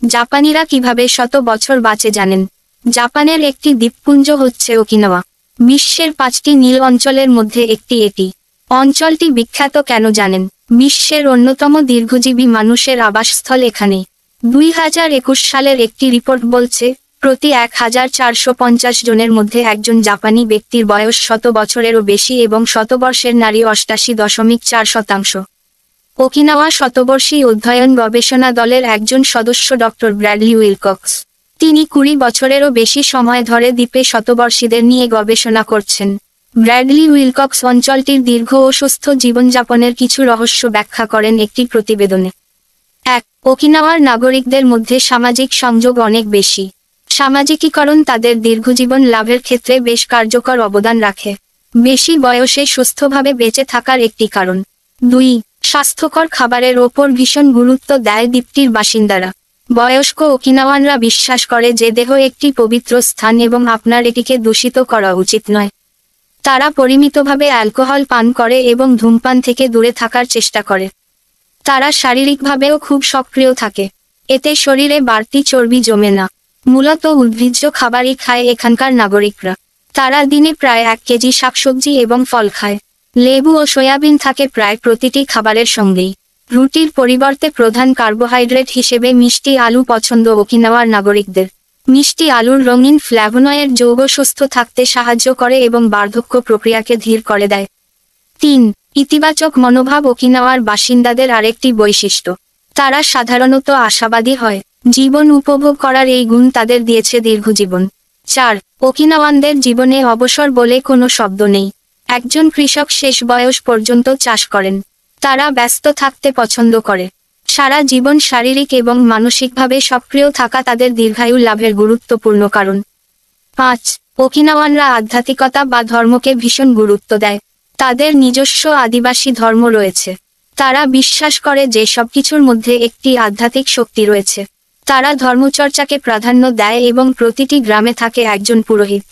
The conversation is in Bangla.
জাপানিরা কিভাবে শত বছর বাঁচে জানেন? জাপানের একটি দ্বীপপুঞ্জ হচ্ছে ওকিনাওয়া। বিশ্বের 5টি নীল অঞ্চলের মধ্যে একটি এটি। অঞ্চলটি বিখ্যাত কেন জানেন? বিশ্বের অন্যতম দীর্ঘজীবী মানুষের আবাসস্থল এখানে। 2021 সালের একটি রিপোর্ট বলছে, প্রতি 1450 জনের মধ্যে একজন জাপানি ব্যক্তির বয়স 100 বছরেরও বেশি এবং শতবর্ষের নারী 88.4%। ওকিনাওয়া শতবর্ষী অধ্যয়ন গবেষণা দলের একজন সদস্য ডক্টর ব্র্যাডলি উইলকক্স। তিনি 20 বছরেরও বেশি সময় ধরে দ্বীপে শতবর্ষীদের নিয়ে গবেষণা করছেন। ব্র্যাডলি উইলকক্স অঞ্চলটির দীর্ঘ ও সুস্থ জীবনযাপনের কিছু রহস্য ব্যাখ্যা করেন একটি প্রতিবেদনে। 1. ওকিনাওয়ার নাগরিকদের মধ্যে সামাজিক সংযোগ অনেক বেশি। সামাজিকীকরণ তাদের দীর্ঘজীবন লাভের ক্ষেত্রে বেশ কার্যকর অবদান রাখে। বেশি বয়সে সুস্থভাবে বেঁচে থাকার একটি কারণ। 2. স্বাস্থ্যকর খাবারের ওপর ভীষণ গুরুত্ব দেয় দ্বীপটির বাসিন্দারা। বয়স্ক ওকিনাওয়ানরা বিশ্বাস করে যে দেহ একটি পবিত্র স্থান এবং আপনার এটিকে দূষিত করা উচিত নয়। তারা পরিমিতভাবে অ্যালকোহল পান করে এবং ধূমপান থেকে দূরে থাকার চেষ্টা করে। তারা শারীরিকভাবেও খুব সক্রিয় থাকে। এতে শরীরে বাড়তি চর্বি জমে না। মূলত উদ্ভিজ্জ খাবারই খায় এখানকার নাগরিকরা। তারা দিনে প্রায় 1 কেজি শাকসবজি এবং ফল খায়। লেবু ও সয়াবিন থাকে প্রায় প্রতিটি খাবারের সঙ্গেই। রুটির পরিবর্তে প্রধান কার্বোহাইড্রেট হিসেবে মিষ্টি আলু পছন্দ ওকিনাওয়ার নাগরিকদের। মিষ্টি আলুর রঙিন ফ্ল্যাভোনয়েড যৌগ সুস্থ থাকতে সাহায্য করে এবং বার্ধক্য প্রক্রিয়াকে ধীর করে দেয়। 3. ইতিবাচক মনোভাব ওকিনাওয়ার বাসিন্দাদের আরেকটি বৈশিষ্ট্য। তারা সাধারণত আশাবাদী হয়। জীবন উপভোগ করার এই গুণ তাদের দিয়েছে দীর্ঘজীবন। 4. ওকিনাওয়ানদের জীবনে অবসর বলে কোনো শব্দ নেই। একজন কৃষক শেষ বয়স পর্যন্ত চাষ করেন। তারা ব্যস্ত থাকতে পছন্দ করে। সারা জীবন শারীরিক এবং মানসিকভাবে সক্রিয় থাকা তাদের দীর্ঘায়ু লাভের গুরুত্বপূর্ণ কারণ। 5. ওকিনাওয়ানরা আধ্যাত্মিকতা বা ধর্মকে ভীষণ গুরুত্ব দেয়। তাদের নিজস্ব আদিবাসী ধর্ম রয়েছে। তারা বিশ্বাস করে যে সবকিছুর মধ্যে একটি আধ্যাত্মিক শক্তি রয়েছে। তারা ধর্মচর্চাকে প্রাধান্য দেয় এবং প্রতিটি গ্রামে থাকে একজন পুরোহিত।